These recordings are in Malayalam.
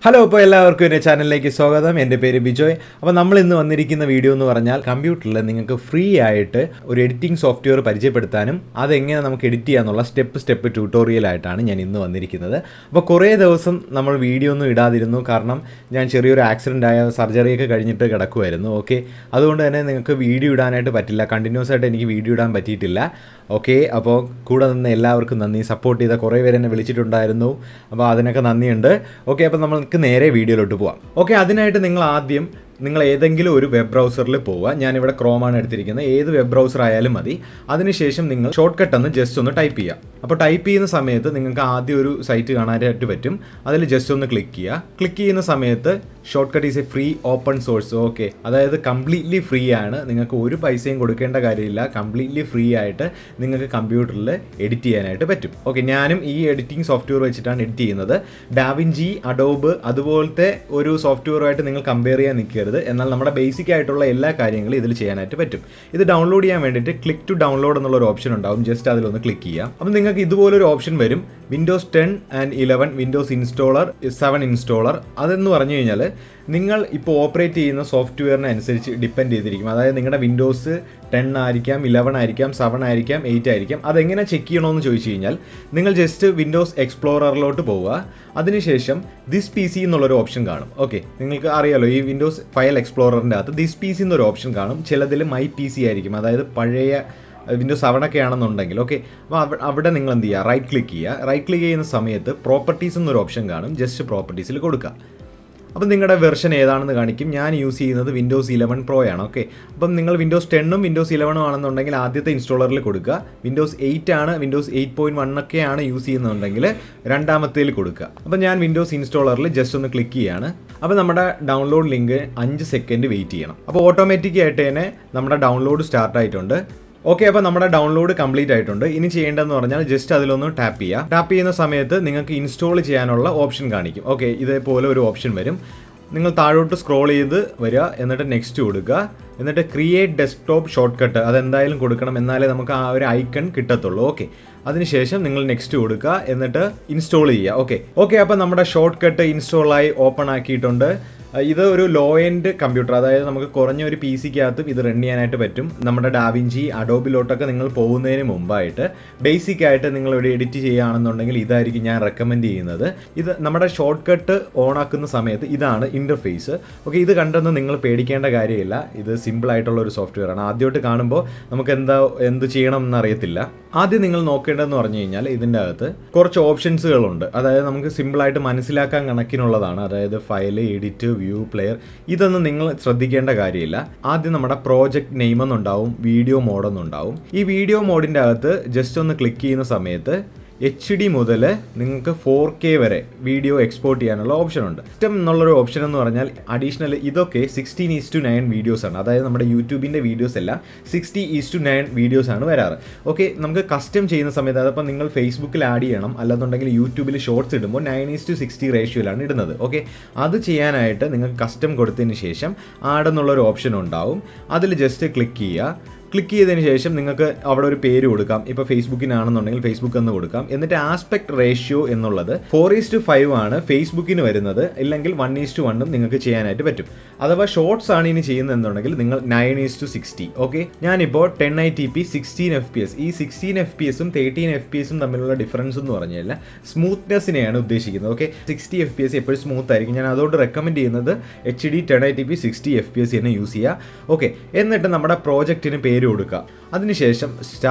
ഹലോ, അപ്പോൾ എല്ലാവർക്കും എൻ്റെ ചാനലിലേക്ക് സ്വാഗതം. എൻ്റെ പേര് ബിജോയ്. അപ്പോൾ നമ്മൾ ഇന്ന് വന്നിരിക്കുന്ന വീഡിയോ എന്ന് പറഞ്ഞാൽ കമ്പ്യൂട്ടറിൽ നിങ്ങൾക്ക് ഫ്രീ ആയിട്ട് ഒരു എഡിറ്റിംഗ് സോഫ്റ്റ്വെയർ പരിചയപ്പെടുത്താനും അതെങ്ങനെ നമുക്ക് എഡിറ്റ് ചെയ്യാന്നുള്ള സ്റ്റെപ്പ് ട്യൂട്ടോറിയലായിട്ടാണ് ഞാൻ ഇന്ന് വന്നിരിക്കുന്നത്. അപ്പോൾ കുറേ ദിവസം നമ്മൾ വീഡിയോ ഒന്നും ഇടാതിരുന്നു, കാരണം ഞാൻ ചെറിയൊരു ആക്സിഡൻ്റ് ആയ സർജറിയൊക്കെ കഴിഞ്ഞിട്ട് കിടക്കുമായിരുന്നു. ഓക്കെ, അതുകൊണ്ട് തന്നെ നിങ്ങൾക്ക് വീഡിയോ ഇടാനായിട്ട് പറ്റില്ല, കണ്ടിന്യൂസ് ആയിട്ട് എനിക്ക് വീഡിയോ ഇടാൻ പറ്റിയിട്ടില്ല. ഓക്കെ, അപ്പോൾ കൂടെ നിന്ന് എല്ലാവർക്കും നന്ദി. സപ്പോർട്ട് ചെയ്ത കുറേ പേര് എന്നെ വിളിച്ചിട്ടുണ്ടായിരുന്നു, അപ്പോൾ അതിനൊക്കെ നന്ദിയുണ്ട്. ഓക്കെ, അപ്പോൾ നമ്മൾക്ക് നേരെ വീഡിയോയിലോട്ട് പോവാം. ഓക്കെ, അതിനായിട്ട് നിങ്ങൾ ഏതെങ്കിലും ഒരു വെബ് ബ്രൗസറിൽ പോവുക. ഞാനിവിടെ ക്രോമാണ് എടുത്തിരിക്കുന്നത്, ഏത് വെബ് ബ്രൗസർ ആയാലും മതി. അതിനുശേഷം നിങ്ങൾ ഷോർട്ട് കട്ട് ഒന്ന് ജസ്റ്റ് ഒന്ന് ടൈപ്പ് ചെയ്യുക. അപ്പോൾ ടൈപ്പ് ചെയ്യുന്ന സമയത്ത് നിങ്ങൾക്ക് ആദ്യം ഒരു സൈറ്റ് കാണാനായിട്ട് പറ്റും, അതിൽ ജസ്റ്റ് ഒന്ന് ക്ലിക്ക് ചെയ്യുക. ക്ലിക്ക് ചെയ്യുന്ന സമയത്ത് short cut is A free open source. Okay, അതായത് കംപ്ലീറ്റ്ലി ഫ്രീ ആണ്, നിങ്ങൾക്ക് ഒരു പൈസയും കൊടുക്കേണ്ട കാര്യമില്ല. കംപ്ലീറ്റ്ലി ഫ്രീ ആയിട്ട് നിങ്ങൾക്ക് കമ്പ്യൂട്ടറിൽ എഡിറ്റ് ചെയ്യാനായിട്ട് പറ്റും. ഓക്കെ, ഞാനും ഈ എഡിറ്റിംഗ് സോഫ്റ്റ്വെയർ വെച്ചിട്ടാണ് എഡിറ്റ് ചെയ്യുന്നത്. ഡാവിഞ്ചി, അഡോബ് അതുപോലത്തെ ഒരു സോഫ്റ്റ്വെയറുമായിട്ട് നിങ്ങൾ കമ്പയർ ചെയ്യാൻ നിൽക്കരുത്. എന്നാൽ നമ്മുടെ ബേസിക് ആയിട്ടുള്ള എല്ലാ കാര്യങ്ങളും ഇതിൽ ചെയ്യാനായിട്ട് പറ്റും. ഇത് ഡൗൺലോഡ് ചെയ്യാൻ വേണ്ടിയിട്ട് ക്ലിക്ക് ടു ഡൗൺലോഡ് എന്നുള്ളൊരു ഓപ്ഷൻ ഉണ്ടാവും, ജസ്റ്റ് അതിലൊന്ന് ക്ലിക്ക് ചെയ്യാം. അപ്പം നിങ്ങൾക്ക് ഇതുപോലൊരു ഓപ്ഷൻ വരും, വിൻഡോസ് 10 and 11, വിൻഡോസ് ഇൻസ്റ്റോളർ, 7 ഇൻസ്റ്റോളർ. അതെന്ന് പറഞ്ഞു കഴിഞ്ഞാൽ നിങ്ങൾ ഇപ്പോൾ ഓപ്പറേറ്റ് ചെയ്യുന്ന സോഫ്റ്റ്വെയറിനെ അനുസരിച്ച് ഡിപ്പെൻഡ് ചെയ്തിരിക്കും. അതായത് നിങ്ങളുടെ വിൻഡോസ് 10 ആയിരിക്കാം, 11 ആയിരിക്കാം, 7 ആയിരിക്കാം, 8 ആയിരിക്കാം. അതെങ്ങനെ ചെക്ക് ചെയ്യണമെന്ന് ചോദിച്ചു കഴിഞ്ഞാൽ നിങ്ങൾ ജസ്റ്റ് വിൻഡോസ് എക്സ്പ്ലോററിലോട്ട് പോവുക. അതിനുശേഷം ദിസ് പി സി എന്നുള്ളൊരു ഓപ്ഷൻ കാണും. ഓക്കെ, നിങ്ങൾക്ക് അറിയാലോ, ഈ വിൻഡോസ് ഫയൽ എക്സ്പ്ലോററിൻ്റെ അകത്ത് ദിസ് പി സി എന്നൊരു ഓപ്ഷൻ കാണും. ചിലതിൽ മൈ പി സി ആയിരിക്കും, അതായത് പഴയ വിൻഡോസ് 7 ഒക്കെ ആണെന്നുണ്ടെങ്കിൽ. ഓക്കെ, അപ്പോൾ അവിടെ നിങ്ങൾ എന്ത് ചെയ്യുക, റൈറ്റ് ക്ലിക്ക് ചെയ്യുക. റൈറ്റ് ക്ലിക്ക് ചെയ്യുന്ന സമയത്ത് പ്രോപ്പർട്ടീസ് എന്നൊരു ഓപ്ഷൻ കാണും, ജസ്റ്റ് പ്രോപ്പർട്ടീസിൽ കൊടുക്കുക. അപ്പം നിങ്ങളുടെ വെർഷൻ ഏതാണെന്ന് കാണിക്കും. ഞാൻ യൂസ് ചെയ്യുന്നത് വിൻഡോസ് 11 Pro ആണ്. ഓക്കെ, അപ്പം നിങ്ങൾ വിൻഡോസ് 10ഉം വിൻഡോസ് 11ഉം ആണെന്നുണ്ടെങ്കിൽ ആദ്യത്തെ ഇൻസ്റ്റോളറിൽ കൊടുക്കുക. വിൻഡോസ് 8 ആണ്, വിൻഡോസ് 8.1 ഒക്കെയാണ് യൂസ് ചെയ്യുന്നുണ്ടെങ്കിൽ രണ്ടാമത്തേൽ കൊടുക്കുക. അപ്പം ഞാൻ വിൻഡോസ് ഇൻസ്റ്റോളറിൽ ജസ്റ്റ് ഒന്ന് ക്ലിക്ക് ചെയ്യുകയാണ്. അപ്പോൾ നമ്മുടെ ഡൗൺലോഡ് ലിങ്ക് 5 സെക്കൻഡ് വെയിറ്റ് ചെയ്യണം. അപ്പോൾ ഓട്ടോമാറ്റിക് ആയിട്ട് തന്നെ നമ്മുടെ ഡൗൺലോഡ് സ്റ്റാർട്ട് ആയിട്ടുണ്ട്. ഓക്കെ, അപ്പോൾ നമ്മുടെ ഡൗൺലോഡ് കംപ്ലീറ്റ് ആയിട്ടുണ്ട്. ഇനി ചെയ്യേണ്ടതെന്ന് പറഞ്ഞാൽ ജസ്റ്റ് അതിലൊന്ന് ടാപ്പ് ചെയ്യുക. ടാപ്പ് ചെയ്യുന്ന സമയത്ത് നിങ്ങൾക്ക് ഇൻസ്റ്റാൾ ചെയ്യാനുള്ള ഓപ്ഷൻ കാണിക്കും. ഓക്കെ, ഇതേപോലെ ഒരു ഓപ്ഷൻ വരും. നിങ്ങൾ താഴോട്ട് സ്ക്രോൾ ചെയ്ത് വരിക, എന്നിട്ട് നെക്സ്റ്റ് കൊടുക്കുക. എന്നിട്ട് ക്രിയേറ്റ് ഡെസ്ക്ടോപ്പ് ഷോർട്ട് കട്ട് അതെന്തായാലും കൊടുക്കണം, എന്നാലേ നമുക്ക് ആ ഒരു ഐക്കൺ കിട്ടത്തുള്ളൂ. ഓക്കെ, അതിനുശേഷം നിങ്ങൾ നെക്സ്റ്റ് കൊടുക്കുക, എന്നിട്ട് ഇൻസ്റ്റാൾ ചെയ്യുക. ഓക്കെ, അപ്പോൾ നമ്മുടെ ഷോർട്ട് കട്ട് ഇൻസ്റ്റാളായി ഓപ്പൺ ആക്കിയിട്ടുണ്ട്. ഇത് ഒരു ലോ എൻഡ് കമ്പ്യൂട്ടർ, അതായത് നമുക്ക് കുറഞ്ഞ ഒരു പി സിക്കകത്തും ഇത് റൺ ചെയ്യാനായിട്ട് പറ്റും. നമ്മുടെ ഡാവിഞ്ചി, അഡോബിലോട്ടൊക്കെ നിങ്ങൾ പോകുന്നതിന് മുമ്പായിട്ട് ബേസിക് ആയിട്ട് നിങ്ങൾ ഇവിടെ എഡിറ്റ് ചെയ്യുകയാണെന്നുണ്ടെങ്കിൽ ഇതായിരിക്കും ഞാൻ റെക്കമെൻഡ് ചെയ്യുന്നത്. ഇത് നമ്മുടെ ഷോർട്ട് കട്ട് ഓൺ ആക്കുന്ന സമയത്ത് ഇതാണ് ഇൻ്റർഫേസ്. ഓക്കെ, ഇത് കണ്ടെന്ന് നിങ്ങൾ പേടിക്കേണ്ട കാര്യമില്ല. ഇത് സിമ്പിൾ ആയിട്ടുള്ള ഒരു സോഫ്റ്റ്വെയർ ആണ്. ആദ്യമായിട്ട് കാണുമ്പോൾ നമുക്ക് എന്ത് ചെയ്യണം എന്നറിയത്തില്ല. ആദ്യം നിങ്ങൾ നോക്കേണ്ടതെന്ന് പറഞ്ഞു കഴിഞ്ഞാൽ ഇതിൻ്റെ അകത്ത് കുറച്ച് ഓപ്ഷൻസുകളുണ്ട്. അതായത് നമുക്ക് സിമ്പിളായിട്ട് മനസ്സിലാക്കാൻ കണക്കിനുള്ളതാണ്. അതായത് ഫയൽ, എഡിറ്റ്, വ്യൂ പ്ലെയർ, ഇതൊന്നും നിങ്ങൾ ശ്രദ്ധിക്കേണ്ട കാര്യമില്ല. ആദ്യം നമ്മുടെ പ്രോജക്റ്റ് നെയിം എന്നുണ്ടാവും, വീഡിയോ മോഡ് എന്നുണ്ടാവും. ഈ വീഡിയോ മോഡിൻ്റെ അകത്ത് ജസ്റ്റ് ഒന്ന് ക്ലിക്ക് ചെയ്യുന്ന സമയത്ത് HD മുതൽ നിങ്ങൾക്ക് 4K വരെ വീഡിയോ എക്സ്പോർട്ട് ചെയ്യാനുള്ള ഓപ്ഷൻ ഉണ്ട്. സിസ്റ്റം എന്നുള്ളൊരു ഓപ്ഷൻ എന്ന് പറഞ്ഞാൽ അഡീഷണൽ ഇതൊക്കെ 16:9 വീഡിയോസാണ്. അതായത് നമ്മുടെ യൂട്യൂബിൻ്റെ വീഡിയോസ് എല്ലാം 60:9 വീഡിയോസാണ് വരാറ്. ഓക്കെ, നമുക്ക് കസ്റ്റം ചെയ്യുന്ന സമയത്ത് അതപ്പോൾ നിങ്ങൾ ഫേസ്ബുക്കിൽ ആഡ് ചെയ്യണം, അല്ലെന്നുണ്ടെങ്കിൽ യൂട്യൂബിൽ ഷോർട്സ് ഇടുമ്പോൾ 9:60 റേഷ്യോയിലാണ് ഇടുന്നത്. ഓക്കെ, അത് ചെയ്യാനായിട്ട് നിങ്ങൾക്ക് കസ്റ്റം കൊടുത്തതിന് ശേഷം ആഡ് എന്നുള്ളൊരു ഓപ്ഷൻ ഉണ്ടാവും. അതിൽ ജസ്റ്റ് ക്ലിക്ക് ചെയ്യുക. ക്ലിക്ക് ചെയ്തതിന് ശേഷം നിങ്ങൾക്ക് അവിടെ ഒരു പേര് കൊടുക്കാം. ഇപ്പോൾ ഫേസ്ബുക്കിനാണെന്നുണ്ടെങ്കിൽ ഫേസ്ബുക്ക് എന്ന് കൊടുക്കാം. എന്നിട്ട് ആസ്പെക്ട് റേഷ്യോ എന്നുള്ളത് 4:5 ആണ് ഫേസ്ബുക്കിന് വരുന്നത്, ഇല്ലെങ്കിൽ 1:1 നിങ്ങൾക്ക് ചെയ്യാനായിട്ട് പറ്റും. അഥവാ ഷോർട്സ് ആണ് ഇനി ചെയ്യുന്നതെന്നുണ്ടെങ്കിൽ നിങ്ങൾ 9:60. ഓക്കെ, ഞാനിപ്പോൾ 1080p 16 FPS, ഈ 16 FPS 13 FPS തമ്മിലുള്ള ഡിഫറൻസ് എന്ന് പറഞ്ഞു കഴിഞ്ഞാൽ സ്മൂത്ത്നെസ്സിനെയാണ് ഉദ്ദേശിക്കുന്നത്. ഓക്കെ, 60 FPS എപ്പോഴും സ്മൂത്ത് ആയിരിക്കും. ഞാൻ അതുകൊണ്ട് റെക്കമെൻഡ് ചെയ്യുന്നത് HD 1080p 60 FPS തന്നെ യൂസ് ചെയ്യുക. ഓക്കെ, എന്നിട്ട് നമ്മുടെ പ്രോജക്റ്റിന് പേര് കൊടുക്കുക. അതിനുശേഷം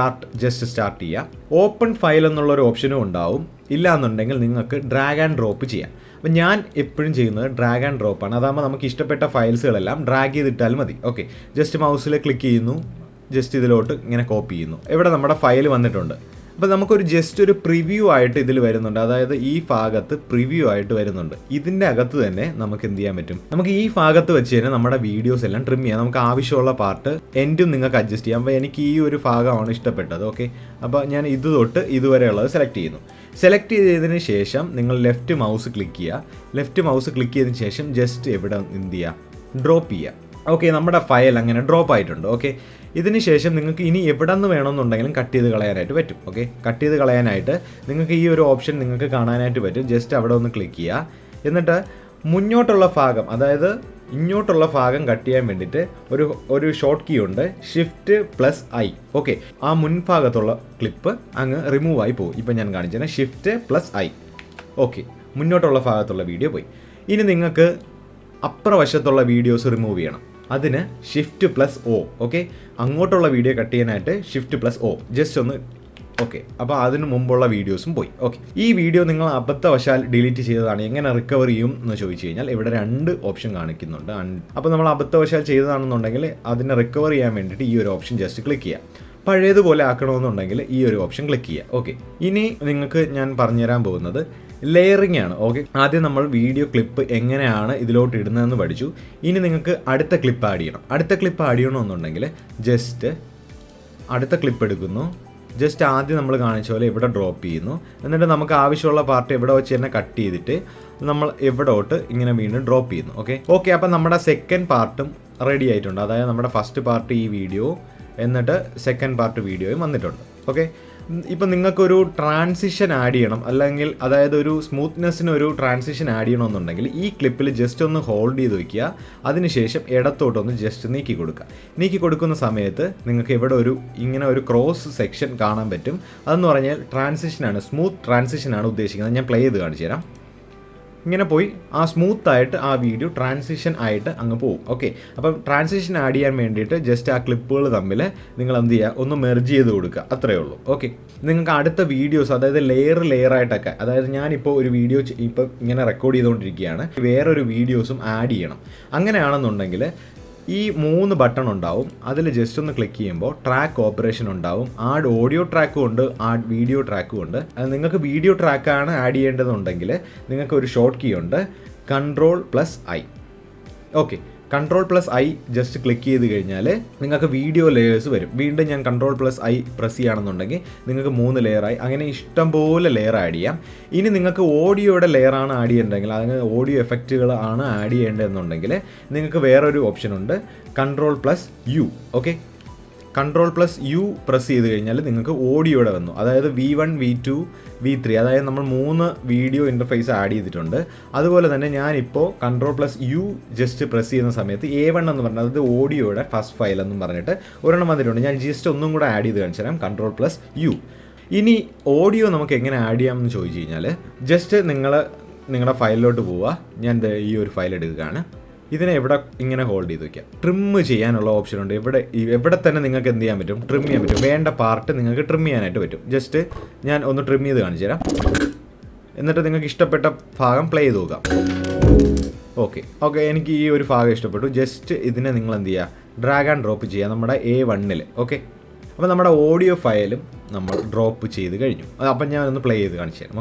ജസ്റ്റ് സ്റ്റാർട്ട് ചെയ്യുക. ഓപ്പൺ ഫയൽ എന്നുള്ളൊരു ഓപ്ഷനും ഉണ്ടാവും. ഇല്ല എന്നുണ്ടെങ്കിൽ നിങ്ങൾക്ക് ഡ്രാഗ് ആൻഡ് ഡ്രോപ്പ് ചെയ്യാം. അപ്പം ഞാൻ എപ്പോഴും ചെയ്യുന്നത് ഡ്രാഗ് ആൻഡ് ഡ്രോപ്പ് ആണ്. അതാകുമ്പോൾ നമുക്ക് ഇഷ്ടപ്പെട്ട ഫയൽസുകളെല്ലാം ഡ്രാഗ് ചെയ്തിട്ടാൽ മതി. ഓക്കെ, ജസ്റ്റ് മൗസിൽ ക്ലിക്ക് ചെയ്യുന്നു, ജസ്റ്റ് ഇതിലോട്ട് ഇങ്ങനെ കോപ്പി ചെയ്യുന്നു. ഇവിടെ നമ്മുടെ ഫയൽ വന്നിട്ടുണ്ട്. അപ്പോൾ നമുക്കൊരു ജസ്റ്റ് ഒരു പ്രിവ്യൂ ആയിട്ട് ഇതിൽ വരുന്നുണ്ട്. അതായത് ഈ ഭാഗത്ത് പ്രിവ്യൂ ആയിട്ട് വരുന്നുണ്ട്. ഇതിൻ്റെ അകത്ത് തന്നെ നമുക്ക് എന്ത് ചെയ്യാൻ പറ്റും, നമുക്ക് ഈ ഭാഗത്ത് വെച്ച് തന്നെ നമ്മുടെ വീഡിയോസ് എല്ലാം ട്രിം ചെയ്യാം. നമുക്ക് ആവശ്യമുള്ള പാർട്ട് എൻഡും നിങ്ങൾക്ക് അഡ്ജസ്റ്റ് ചെയ്യാം. അപ്പോൾ എനിക്ക് ഈ ഒരു ഭാഗമാണ് ഇഷ്ടപ്പെട്ടത്. ഓക്കെ, അപ്പോൾ ഞാൻ ഇത് തൊട്ട് ഇതുവരെയുള്ളത് സെലക്ട് ചെയ്യുന്നു. സെലക്ട് ചെയ്തതിന് ശേഷം നിങ്ങൾ ലെഫ്റ്റ് മൗസ് ക്ലിക്ക് ചെയ്യുക. ലെഫ്റ്റ് മൗസ് ക്ലിക്ക് ചെയ്തതിന് ശേഷം ജസ്റ്റ് ഇവിടെ എന്ത് ചെയ്യുക, ഡ്രോപ്പ് ചെയ്യുക. ഓക്കെ, നമ്മുടെ ഫയൽ അങ്ങനെ ഡ്രോപ്പ് ആയിട്ടുണ്ട്. ഓക്കെ, ഇതിന് ശേഷം നിങ്ങൾക്ക് ഇനി എവിടെ നിന്ന് വേണമെന്നുണ്ടെങ്കിലും കട്ട് ചെയ്ത് കളയാനായിട്ട് പറ്റും. ഓക്കെ, കട്ട് ചെയ്ത് കളയാനായിട്ട് നിങ്ങൾക്ക് ഈ ഒരു ഓപ്ഷൻ നിങ്ങൾക്ക് കാണാനായിട്ട് പറ്റും. ജസ്റ്റ് അവിടെ ഒന്ന് ക്ലിക്ക് ചെയ്യുക. എന്നിട്ട് മുന്നോട്ടുള്ള ഭാഗം, അതായത് ഇങ്ങോട്ടുള്ള ഭാഗം കട്ട് ചെയ്യാൻ വേണ്ടിയിട്ട് ഒരു ഷോർട്ട് കീ ഉണ്ട്, Shift+I. ഓക്കെ, ആ മുൻഭാഗത്തുള്ള ക്ലിപ്പ് അങ്ങ് റിമൂവ് ആയി പോകും. ഇപ്പം ഞാൻ കാണിച്ചത് Shift+I. ഓക്കെ, മുന്നോട്ടുള്ള ഭാഗത്തുള്ള വീഡിയോ പോയി. ഇനി നിങ്ങൾക്ക് അപ്പുറവശത്തുള്ള വീഡിയോസ് റിമൂവ് ചെയ്യണം. അതിന് Shift+O. ഓക്കെ, അങ്ങോട്ടുള്ള വീഡിയോ കട്ട് ചെയ്യാനായിട്ട് Shift+O. ജസ്റ്റ് ഒന്ന് ഓക്കെ. അപ്പോൾ അതിന് മുമ്പുള്ള വീഡിയോസും പോയി. ഓക്കെ, ഈ വീഡിയോ നിങ്ങൾ അബദ്ധവശാൽ ഡിലീറ്റ് ചെയ്തതാണ്, എങ്ങനെ റിക്കവർ ചെയ്യും എന്ന് ചോദിച്ചു കഴിഞ്ഞാൽ ഇവിടെ 2 ഓപ്ഷൻ കാണിക്കുന്നുണ്ട്. അപ്പോൾ നമ്മൾ അബദ്ധവശാൽ ചെയ്തതാണെന്നുണ്ടെങ്കിൽ അതിനെ റിക്കവർ ചെയ്യാൻ വേണ്ടിയിട്ട് ഈ ഒരു ഓപ്ഷൻ ജസ്റ്റ് ക്ലിക്ക് ചെയ്യുക. പഴയതുപോലെ ആക്കണമെന്നുണ്ടെങ്കിൽ ഈ ഒരു ഓപ്ഷൻ ക്ലിക്ക് ചെയ്യുക. ഓക്കെ, ഇനി നിങ്ങൾക്ക് ഞാൻ പറഞ്ഞുതരാൻ പോകുന്നത് ലെയറിംഗ് ആണ്. ഓക്കെ, ആദ്യം നമ്മൾ വീഡിയോ ക്ലിപ്പ് എങ്ങനെയാണ് ഇതിലോട്ട് ഇടുന്നതെന്ന് പഠിച്ചു. ഇനി നിങ്ങൾക്ക് അടുത്ത ക്ലിപ്പ് ആഡ് ചെയ്യണം. അടുത്ത ക്ലിപ്പ് ആഡ് ചെയ്യണമെന്നുണ്ടെങ്കിൽ ജസ്റ്റ് അടുത്ത ക്ലിപ്പ് എടുക്കുന്നു. ജസ്റ്റ് ആദ്യം നമ്മൾ കാണിച്ച പോലെ ഇവിടെ ഡ്രോപ്പ് ചെയ്യുന്നു. എന്നിട്ട് നമുക്ക് ആവശ്യമുള്ള പാർട്ട് ഇവിടെ വെച്ച് തന്നെ കട്ട് ചെയ്തിട്ട് നമ്മൾ എവിടോട്ട് ഇങ്ങനെ വീണ്ടും ഡ്രോപ്പ് ചെയ്യുന്നു. ഓക്കെ, അപ്പം നമ്മുടെ സെക്കൻഡ് പാർട്ടും റെഡി ആയിട്ടുണ്ട്. അതായത് നമ്മുടെ ഫസ്റ്റ് പാർട്ട് ഈ വീഡിയോ, എന്നിട്ട് സെക്കൻഡ് പാർട്ട് വീഡിയോയും വന്നിട്ടുണ്ട്. ഓക്കെ, ഇപ്പം നിങ്ങൾക്കൊരു ട്രാൻസിഷൻ ആഡ് ചെയ്യണം, അല്ലെങ്കിൽ അതായത് ഒരു സ്മൂത്ത്നെസ്സിന് ഒരു ട്രാൻസിഷൻ ആഡ് ചെയ്യണമെന്നുണ്ടെങ്കിൽ ഈ ക്ലിപ്പിൽ ജസ്റ്റ് ഒന്ന് ഹോൾഡ് ചെയ്ത് വയ്ക്കുക. അതിനുശേഷം ഇടത്തോട്ടൊന്ന് ജസ്റ്റ് നീക്കി കൊടുക്കുക. നീക്കി കൊടുക്കുന്ന സമയത്ത് നിങ്ങൾക്ക് ഇവിടെ ഇങ്ങനെ ഒരു ക്രോസ് സെക്ഷൻ കാണാൻ പറ്റും. അതെന്ന് പറഞ്ഞാൽ ട്രാൻസിഷനാണ്, സ്മൂത്ത് ട്രാൻസിഷനാണ് ഉദ്ദേശിക്കുന്നത്. ഞാൻ പ്ലേ ചെയ്ത് കാണിച്ചു തരാം. ഇങ്ങനെ പോയി ആ സ്മൂത്തായിട്ട് ആ വീഡിയോ ട്രാൻസിഷൻ ആയിട്ട് അങ്ങ് പോകും. ഓക്കെ, അപ്പം ട്രാൻസിഷൻ ആഡ് ചെയ്യാൻ വേണ്ടിയിട്ട് ജസ്റ്റ് ആ ക്ലിപ്പുകൾ തമ്മിൽ നിങ്ങൾ എന്ത് ചെയ്യുക, ഒന്ന് മെർജ് ചെയ്ത് കൊടുക്കുക, അത്രയേ ഉള്ളൂ. ഓക്കെ, നിങ്ങൾക്ക് അടുത്ത വീഡിയോസ്, അതായത് ലെയറായിട്ടൊക്കെ, അതായത് ഞാനിപ്പോൾ ഒരു വീഡിയോ ഇപ്പം ഇങ്ങനെ റെക്കോർഡ് ചെയ്തുകൊണ്ടിരിക്കുകയാണ്, വേറൊരു വീഡിയോസും ആഡ് ചെയ്യണം. അങ്ങനെയാണെന്നുണ്ടെങ്കിൽ ഈ 3 ബട്ടൺ ഉണ്ടാവും. അതിൽ ജസ്റ്റ് ഒന്ന് ക്ലിക്ക് ചെയ്യുമ്പോൾ ട്രാക്ക് ഓപ്പറേഷൻ ഉണ്ടാവും. ആഡ് ഓഡിയോ ട്രാക്കും ഉണ്ട്, ആഡ് വീഡിയോ ട്രാക്കും ഉണ്ട്. നിങ്ങൾക്ക് വീഡിയോ ട്രാക്കാണ് ആഡ് ചെയ്യേണ്ടതുണ്ടെങ്കിൽ നിങ്ങൾക്ക് ഒരു ഷോർട്ട് കീ ഉണ്ട്, Ctrl+I. Okay, Ctrl+I just click ചെയ്ത് കഴിഞ്ഞാൽ നിങ്ങൾക്ക് വീഡിയോ ലെയേഴ്സ് വരും. വീണ്ടും ഞാൻ Ctrl+I പ്രസ് ചെയ്യുകയാണെന്നുണ്ടെങ്കിൽ നിങ്ങൾക്ക് 3 ലെയറായി. അങ്ങനെ ഇഷ്ടംപോലെ ലെയർ ആഡ് ചെയ്യാം. ഇനി നിങ്ങൾക്ക് ഓഡിയോയുടെ ലെയറാണ് ആഡ് ചെയ്യേണ്ടതെങ്കിൽ, അതിന് ഓഡിയോ എഫക്റ്റുകൾ ആണ് ആഡ് ചെയ്യേണ്ടതെന്നുണ്ടെങ്കിൽ നിങ്ങൾക്ക് വേറൊരു ഓപ്ഷൻ ഉണ്ട്, Ctrl+U. ഓക്കെ, Ctrl+U പ്രസ് ചെയ്ത് കഴിഞ്ഞാൽ നിങ്ങൾക്ക് ഓഡിയോയുടെ വന്നു. അതായത് V1, V2, V3, അതായത് നമ്മൾ 3 വീഡിയോ ഇൻ്റർഫേസ് ആഡ് ചെയ്തിട്ടുണ്ട്. അതുപോലെ തന്നെ ഞാനിപ്പോൾ Ctrl+U ജസ്റ്റ് പ്രസ് ചെയ്യുന്ന സമയത്ത് A1 എന്ന് പറഞ്ഞാൽ അത് ഓഡിയോയുടെ ഫസ്റ്റ് ഫയൽ എന്നും പറഞ്ഞിട്ട് ഒരെണ്ണം വന്നിട്ടുണ്ട്. ഞാൻ ജസ്റ്റ് ഒന്നും കൂടെ ആഡ് ചെയ്ത് കാണിച്ചു തരാം, Ctrl+U. ഇനി ഓഡിയോ നമുക്ക് എങ്ങനെ ആഡ് ചെയ്യാമെന്ന് ചോദിച്ചു കഴിഞ്ഞാൽ ജസ്റ്റ് നിങ്ങളുടെ ഫയലിലോട്ട് പോവുക. ഞാൻ ഈ ഒരു ഫയൽ എടുക്കുകയാണ്. ഇതിനെ ഇവിടെ ഇങ്ങനെ ഹോൾഡ് ചെയ്ത് വയ്ക്കാം. ട്രിം ചെയ്യാനുള്ള ഓപ്ഷൻ ഉണ്ട്. എവിടെ തന്നെ നിങ്ങൾക്ക് എന്ത് ചെയ്യാൻ പറ്റും, ട്രിം ചെയ്യാൻ പറ്റും. വേണ്ട പാർട്ട് നിങ്ങൾക്ക് ട്രിം ചെയ്യാനായിട്ട് പറ്റും. ജസ്റ്റ് ഞാൻ ഒന്ന് ട്രിം ചെയ്ത് കാണിച്ചു തരാം. എന്നിട്ട് നിങ്ങൾക്ക് ഇഷ്ടപ്പെട്ട ഭാഗം പ്ലേ ചെയ്ത് നോക്കാം. ഓക്കെ, എനിക്ക് ഈ ഒരു ഭാഗം ഇഷ്ടപ്പെട്ടു. ജസ്റ്റ് ഇതിനെ നിങ്ങൾ എന്ത് ചെയ്യുക, ഡ്രാഗ് ആൻഡ് ഡ്രോപ്പ് ചെയ്യുക നമ്മുടെ A1-ൽ. ഓക്കെ, അപ്പോൾ നമ്മുടെ ഓഡിയോ ഫയലും നമ്മൾ ഡ്രോപ്പ് ചെയ്ത് കഴിഞ്ഞു. അപ്പം ഞാൻ ഒന്ന് പ്ലേ ചെയ്ത് കാണിച്ചു തരാം.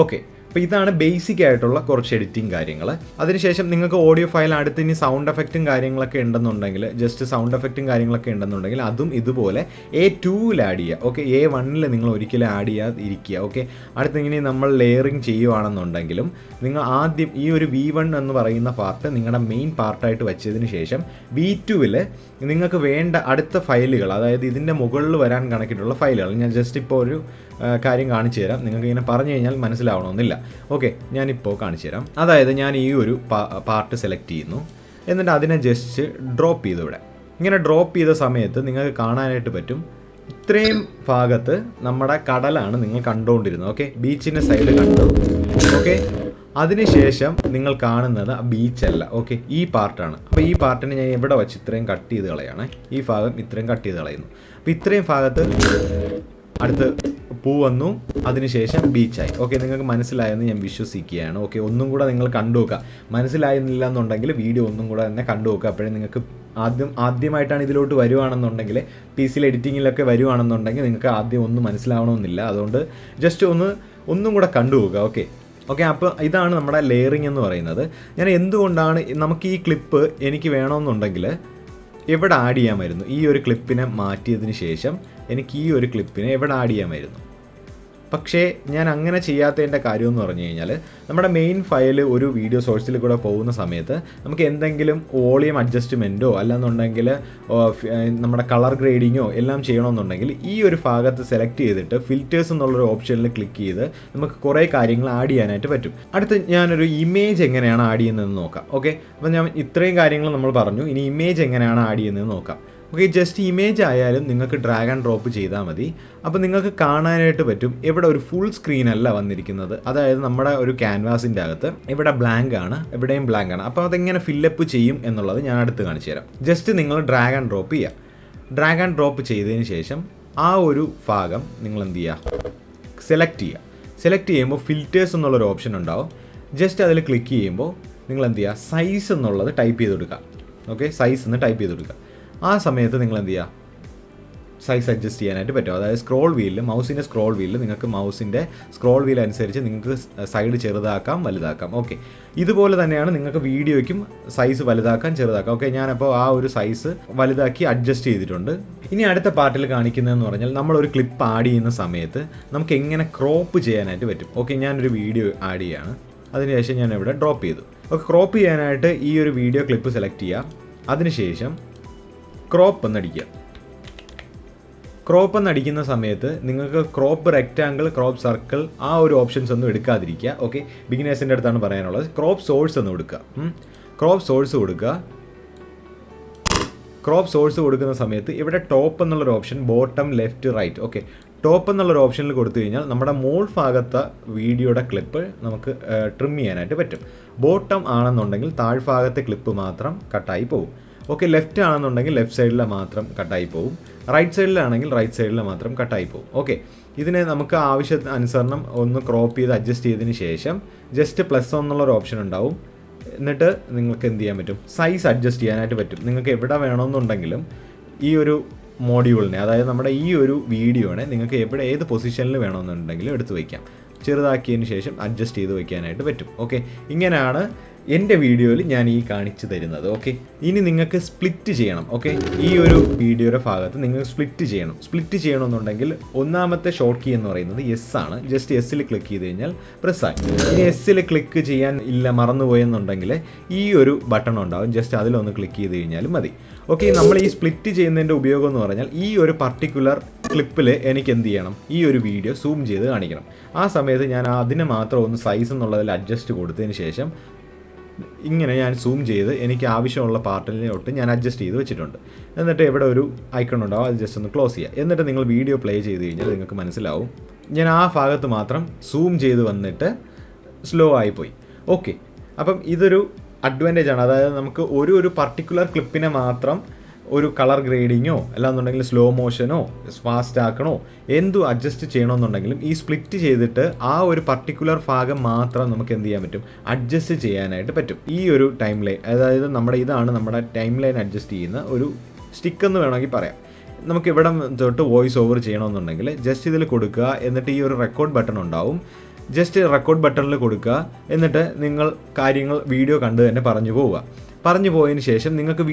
ഓക്കെ, അപ്പോൾ ഇതാണ് ബേസിക് ആയിട്ടുള്ള കുറച്ച് എഡിറ്റിംഗ് കാര്യങ്ങൾ. അതിനുശേഷം നിങ്ങൾക്ക് ഓഡിയോ ഫയൽ അടുത്ത് ഇനി സൗണ്ട് എഫക്റ്റും കാര്യങ്ങളൊക്കെ ഉണ്ടെന്നുണ്ടെങ്കിൽ, ജസ്റ്റ് സൗണ്ട് എഫക്റ്റും കാര്യങ്ങളൊക്കെ ഉണ്ടെന്നുണ്ടെങ്കിൽ അതും ഇതുപോലെ A2-ൽ ആഡ് ചെയ്യുക. ഓക്കെ, A1-ൽ നിങ്ങൾ ഒരിക്കലും ആഡ് ചെയ്യാതിരിക്കുക. ഓക്കെ, അടുത്ത് ഇങ്ങനെ നമ്മൾ ലെയറിങ് ചെയ്യുകയാണെന്നുണ്ടെങ്കിലും നിങ്ങൾ ആദ്യം ഈ ഒരു V1 എന്ന് പറയുന്ന പാർട്ട് നിങ്ങളുടെ മെയിൻ പാർട്ടായിട്ട് വെച്ചതിന് ശേഷം V2-ൽ നിങ്ങൾക്ക് വേണ്ട അടുത്ത ഫയലുകൾ, അതായത് ഇതിൻ്റെ മുകളിൽ വരാൻ കണക്കിട്ടുള്ള ഫയലുകൾ, ഞാൻ ജസ്റ്റ് ഇപ്പോൾ ഒരു കാര്യം കാണിച്ചു തരാം. നിങ്ങൾക്ക് ഇങ്ങനെ പറഞ്ഞു കഴിഞ്ഞാൽ മനസ്സിലാവണമെന്നില്ല. ഓക്കെ, ഞാനിപ്പോൾ കാണിച്ചു തരാം. അതായത് ഞാൻ ഈ ഒരു പാർട്ട് സെലക്ട് ചെയ്യുന്നു, എന്നിട്ട് അതിനെ ജസ്റ്റ് ഡ്രോപ്പ് ചെയ്തു. ഇവിടെ ഇങ്ങനെ ഡ്രോപ്പ് ചെയ്ത സമയത്ത് നിങ്ങൾക്ക് കാണാനായിട്ട് പറ്റും, ഇത്രയും ഭാഗത്ത് നമ്മുടെ കടലാണ് നിങ്ങൾ കണ്ടുകൊണ്ടിരുന്നത്. ഓക്കെ, ബീച്ചിൻ്റെ സൈഡ് കണ്ടു. ഓക്കെ, അതിനുശേഷം നിങ്ങൾ കാണുന്നത് ബീച്ചല്ല. ഓക്കെ, ഈ പാർട്ടാണ്. അപ്പോൾ ഈ പാർട്ടിനെ ഞാൻ ഇവിടെ വെച്ച് ഇത്രയും കട്ട് ചെയ്ത് കളയാണ്. ഈ ഭാഗം ഇത്രയും കട്ട് ചെയ്ത് കളയുന്നു. അപ്പോൾ ഇത്രയും ഭാഗത്ത് അടുത്ത് പൂ വന്നു, അതിനുശേഷം ബീച്ചായി. ഓക്കെ, നിങ്ങൾക്ക് മനസ്സിലായെന്ന് ഞാൻ വിശ്വസിക്കുകയാണ്. ഓക്കെ, ഒന്നും കൂടെ നിങ്ങൾ കണ്ടു നോക്കുക. മനസ്സിലായിരുന്നില്ല എന്നുണ്ടെങ്കിൽ വീഡിയോ ഒന്നും കൂടെ തന്നെ കണ്ടു നോക്കുക. അപ്പോഴേ നിങ്ങൾക്ക് ആദ്യമായിട്ടാണ് ഇതിലോട്ട് വരുവാണെന്നുണ്ടെങ്കിൽ, PC എഡിറ്റിങ്ങിലൊക്കെ വരുവാണെന്നുണ്ടെങ്കിൽ നിങ്ങൾക്ക് ആദ്യം ഒന്നും മനസ്സിലാവണമെന്നില്ല. അതുകൊണ്ട് ജസ്റ്റ് ഒന്നും കൂടെ കണ്ടു നോക്കുക. ഓക്കെ, അപ്പോൾ ഇതാണ് നമ്മുടെ ലെയറിംഗ് എന്ന് പറയുന്നത്. ഞാൻ എന്തുകൊണ്ടാണ് നമുക്ക് ഈ ക്ലിപ്പ് എനിക്ക് വേണമെന്നുണ്ടെങ്കിൽ എവിടെ ആഡ് ചെയ്യാമായിരുന്നു, ഈ ഒരു ക്ലിപ്പിനെ മാറ്റിയതിന് ശേഷം എനിക്ക് ഈ ഒരു ക്ലിപ്പിനെ എവിടെ ആഡ് ചെയ്യാമായിരുന്നു. പക്ഷേ ഞാൻ അങ്ങനെ ചെയ്യാത്തതിൻ്റെ കാര്യം എന്ന് പറഞ്ഞു കഴിഞ്ഞാൽ നമ്മുടെ മെയിൻ ഫയൽ ഒരു വീഡിയോ സോഴ്സിൽ കൂടെ പോകുന്ന സമയത്ത് നമുക്ക് എന്തെങ്കിലും വോളിയം അഡ്ജസ്റ്റ്മെൻറ്റോ അല്ലെന്നുണ്ടെങ്കിൽ നമ്മുടെ കളർ ഗ്രേഡിങ്ങോ എല്ലാം ചെയ്യണമെന്നുണ്ടെങ്കിൽ ഈ ഒരു ഭാഗത്ത് സെലക്ട് ചെയ്തിട്ട് ഫിൽറ്റേഴ്സ് എന്നുള്ളൊരു ഓപ്ഷനിൽ ക്ലിക്ക് ചെയ്ത് നമുക്ക് കുറേ കാര്യങ്ങൾ ആഡ് ചെയ്യാനായിട്ട് പറ്റും. അടുത്ത് ഞാനൊരു ഇമേജ് എങ്ങനെയാണ് ആഡ് ചെയ്യുന്നതെന്ന് നോക്കാം. ഓക്കെ, അപ്പോൾ ഞാൻ ഇത്രയും കാര്യങ്ങൾ നമ്മൾ പറഞ്ഞു. ഇനി ഇമേജ് എങ്ങനെയാണ് ആഡ് ചെയ്യുന്നതെന്ന് നോക്കാം. ഓക്കെ, ജസ്റ്റ് ഇമേജ് ആയാലും നിങ്ങൾക്ക് ഡ്രാഗ് ആൻഡ് ഡ്രോപ്പ് ചെയ്താൽ മതി. അപ്പോൾ നിങ്ങൾക്ക് കാണാനായിട്ട് പറ്റും ഇവിടെ ഒരു ഫുൾ സ്ക്രീൻ അല്ല വന്നിരിക്കുന്നത്. അതായത് നമ്മുടെ ഒരു ക്യാൻവാസിൻ്റെ അകത്ത് ഇവിടെ ബ്ലാങ്ക് ആണ്, എവിടെയും ബ്ലാങ്ക് ആണ്. അപ്പോൾ അതെങ്ങനെ ഫില്ലപ്പ് ചെയ്യും എന്നുള്ളത് ഞാൻ അടുത്ത് കാണിച്ചു തരാം. ജസ്റ്റ് നിങ്ങൾ ഡ്രാഗ് ആൻഡ് ഡ്രോപ്പ് ചെയ്യുക. ഡ്രാഗ് ആൻഡ് ഡ്രോപ്പ് ചെയ്തതിന് ശേഷം ആ ഒരു ഭാഗം നിങ്ങൾ എന്ത് ചെയ്യുക, സെലക്ട് ചെയ്യുക. സെലക്ട് ചെയ്യുമ്പോൾ ഫിൽറ്റേഴ്സ് എന്നുള്ളൊരു ഓപ്ഷൻ ഉണ്ടാവും. ജസ്റ്റ് അതിൽ ക്ലിക്ക് ചെയ്യുമ്പോൾ നിങ്ങൾ എന്ത് ചെയ്യുക, സൈസ് എന്നുള്ളത് ടൈപ്പ് ചെയ്ത് കൊടുക്കുക. ഓക്കെ, സൈസ് എന്ന് ടൈപ്പ് ചെയ്ത് കൊടുക്കുക. ആ സമയത്ത് നിങ്ങൾ എന്ത് ചെയ്യുക, സൈസ് അഡ്ജസ്റ്റ് ചെയ്യാനായിട്ട് പറ്റും. അതായത് സ്ക്രോൾ വീലിൽ, മൗസിൻ്റെ സ്ക്രോൾ വീലിൽ നിങ്ങൾക്ക് മൗസിൻ്റെ സ്ക്രോൾ വീൽ അനുസരിച്ച് നിങ്ങൾക്ക് സൈഡ് ചെറുതാക്കാം വലുതാക്കാം. ഓക്കെ, ഇതുപോലെ തന്നെയാണ് നിങ്ങൾക്ക് വീഡിയോയ്ക്കും സൈസ് വലുതാക്കാം ചെറുതാക്കാം. ഓക്കെ, ഞാനപ്പോൾ ആ ഒരു സൈസ് വലുതാക്കി അഡ്ജസ്റ്റ് ചെയ്തിട്ടുണ്ട്. ഇനി അടുത്ത പാർട്ടിൽ കാണിക്കുന്നതെന്ന് പറഞ്ഞാൽ നമ്മളൊരു ക്ലിപ്പ് ആഡ് ചെയ്യുന്ന സമയത്ത് നമുക്ക് എങ്ങനെ ക്രോപ്പ് ചെയ്യാനായിട്ട് പറ്റും. ഓക്കെ, ഞാനൊരു വീഡിയോ ആഡ് ചെയ്യുകയാണ്. അതിനുശേഷം ഞാൻ ഇവിടെ ഡ്രോപ്പ് ചെയ്തു. ഓക്കെ, ക്രോപ്പ് ചെയ്യാനായിട്ട് ഈ ഒരു വീഡിയോ ക്ലിപ്പ് സെലക്ട് ചെയ്യുക. അതിനുശേഷം ക്രോപ്പ് എന്നടിക്കുക. ക്രോപ്പ് എന്നടിക്കുന്ന സമയത്ത് നിങ്ങൾക്ക് ക്രോപ്പ് റെക്റ്റാങ്കിൾ, ക്രോപ്പ് സർക്കിൾ ആ ഒരു ഓപ്ഷൻസ് ഒന്നും എടുക്കാതിരിക്കുക. ഓക്കെ, ബിഗിനേഴ്സിൻ്റെ അടുത്താണ് പറയാനുള്ളത്. ക്രോപ്പ് സോഴ്സ് എന്ന് കൊടുക്കുക. ക്രോപ്പ് സോഴ്സ് കൊടുക്കുക. ക്രോപ്പ് സോഴ്സ് കൊടുക്കുന്ന സമയത്ത് ഇവിടെ ടോപ്പ് എന്നുള്ളൊരു option, bottom, left, right. Okay, top എന്നുള്ളൊരു ഓപ്ഷനിൽ കൊടുത്തു കഴിഞ്ഞാൽ നമ്മുടെ മോൾ ഭാഗത്തെ വീഡിയോയുടെ ക്ലിപ്പ് നമുക്ക് ട്രിം ചെയ്യാനായിട്ട് പറ്റും. ബോട്ടം ആണെന്നുണ്ടെങ്കിൽ താഴ്ഭാഗത്തെ ക്ലിപ്പ് മാത്രം കട്ടായി പോകും. ഓക്കെ, ലെഫ്റ്റ് ആണെന്നുണ്ടെങ്കിൽ ലെഫ്റ്റ് സൈഡിലെ മാത്രം കട്ടായി പോകും. റൈറ്റ് സൈഡിലാണെങ്കിൽ റൈറ്റ് സൈഡിലെ മാത്രം കട്ടായി പോകും. ഓക്കെ, ഇതിനെ നമുക്ക് ആവശ്യാനുസരണം ഒന്ന് ക്രോപ്പ് ചെയ്ത് അഡ്ജസ്റ്റ് ചെയ്തതിന് ശേഷം ജസ്റ്റ് പ്ലസ് എന്നുള്ളൊരു ഓപ്ഷൻ ഉണ്ടാവും. എന്നിട്ട് നിങ്ങൾക്ക് എന്ത് ചെയ്യാൻ പറ്റും, സൈസ് അഡ്ജസ്റ്റ് ചെയ്യാനായിട്ട് പറ്റും. നിങ്ങൾക്ക് എവിടെ വേണമെന്നുണ്ടെങ്കിലും ഈ ഒരു മോഡ്യൂളിനെ, അതായത് നമ്മുടെ ഈ ഒരു വീഡിയോനെ നിങ്ങൾക്ക് എവിടെ ഏത് പൊസിഷനിൽ വേണമെന്നുണ്ടെങ്കിലും എടുത്ത് വയ്ക്കാം. ചെറുതാക്കിയതിന് ശേഷം അഡ്ജസ്റ്റ് ചെയ്ത് വയ്ക്കാനായിട്ട് പറ്റും. ഓക്കെ, ഇങ്ങനെയാണ് എൻ്റെ വീഡിയോയിൽ ഞാൻ ഈ കാണിച്ചു തരുന്നത്. ഓക്കെ, ഇനി നിങ്ങൾക്ക് സ്പ്ലിറ്റ് ചെയ്യണം. ഓക്കെ, ഈ ഒരു വീഡിയോയുടെ ഭാഗത്ത് നിങ്ങൾ സ്പ്ലിറ്റ് ചെയ്യണം. സ്പ്ലിറ്റ് ചെയ്യണമെന്നുണ്ടെങ്കിൽ ഒന്നാമത്തെ ഷോർട്ട് കീ എന്ന് പറയുന്നത് എസ് ആണ്. ജസ്റ്റ് എസ്സിൽ ക്ലിക്ക് ചെയ്ത് കഴിഞ്ഞാൽ പ്രസ്സായി. ഇനി എസ്സിൽ ക്ലിക്ക് ചെയ്യാൻ ഇല്ല, മറന്നുപോയെന്നുണ്ടെങ്കിൽ ഈ ഒരു ബട്ടൺ ഉണ്ടാവും. ജസ്റ്റ് അതിലൊന്ന് ക്ലിക്ക് ചെയ്ത് കഴിഞ്ഞാലും മതി. ഓക്കെ, നമ്മൾ ഈ സ്പ്ലിറ്റ് ചെയ്യുന്നതിൻ്റെ ഉപയോഗം എന്ന് പറഞ്ഞാൽ ഈ ഒരു പർട്ടിക്കുലർ ക്ലിപ്പിൽ എനിക്ക് എന്ത് ചെയ്യണം, ഈ ഒരു വീഡിയോ സൂം ചെയ്ത് കാണിക്കണം. ആ സമയത്ത് ഞാൻ അതിന് മാത്രം ഒന്ന് സൈസ് എന്നുള്ളതിൽ അഡ്ജസ്റ്റ് കൊടുത്തതിന് ശേഷം ഇങ്ങനെ ഞാൻ സൂം ചെയ്ത് എനിക്ക് ആവശ്യമുള്ള പാർട്ടിലോട്ട് ഞാൻ അഡ്ജസ്റ്റ് ചെയ്ത് വെച്ചിട്ടുണ്ട്. എന്നിട്ട് ഇവിടെ ഒരു ഐക്കൺ ഉണ്ടാവും, അത് ജസ്റ്റ് ഒന്ന് ക്ലോസ് ചെയ്യുക. എന്നിട്ട് നിങ്ങൾ വീഡിയോ പ്ലേ ചെയ്ത് കഴിഞ്ഞാൽ നിങ്ങൾക്ക് മനസ്സിലാവും ഞാൻ ആ ഭാഗത്ത് മാത്രം സൂം ചെയ്ത് വന്നിട്ട് സ്ലോ ആയിപ്പോയി. ഓക്കെ, അപ്പം ഇതൊരു അഡ്വാൻറ്റേജ് ആണ്. അതായത് നമുക്ക് ഒരു പർട്ടിക്കുലർ ക്ലിപ്പിനെ മാത്രം ഒരു കളർ ഗ്രേഡിങ്ങോ അല്ലാന്നുണ്ടെങ്കിൽ സ്ലോ മോഷനോ ഫാസ്റ്റ് ആക്കണോ എന്തു അഡ്ജസ്റ്റ് ചെയ്യണമെന്നുണ്ടെങ്കിലും ഈ സ്പ്ലിറ്റ് ചെയ്തിട്ട് ആ ഒരു പർട്ടിക്കുലർ ഭാഗം മാത്രം നമുക്ക് എന്ത് ചെയ്യാൻ പറ്റും, അഡ്ജസ്റ്റ് ചെയ്യാനായിട്ട് പറ്റും. ഈ ഒരു ടൈം ലൈൻ, അതായത് ഇതാണ് നമ്മുടെ ടൈം ലൈൻ അഡ്ജസ്റ്റ് ചെയ്യുന്ന ഒരു സ്റ്റിക്ക് എന്ന് വേണമെങ്കിൽ പറയാം. നമുക്ക് ഇവിടെ തൊട്ട് വോയിസ് ഓവർ ചെയ്യണമെന്നുണ്ടെങ്കിൽ ജസ്റ്റ് ഇതിൽ കൊടുക്കുക. എന്നിട്ട് ഈ ഒരു റെക്കോർഡ് ബട്ടൺ ഉണ്ടാവും. ജസ്റ്റ് റെക്കോർഡ് ബട്ടണിൽ കൊടുക്കുക. എന്നിട്ട് നിങ്ങൾ കാര്യങ്ങൾ വീഡിയോ കണ്ട് തന്നെ പറഞ്ഞു പോവുക. പറഞ്ഞു പോയതിന് ശേഷം നിങ്ങൾക്ക്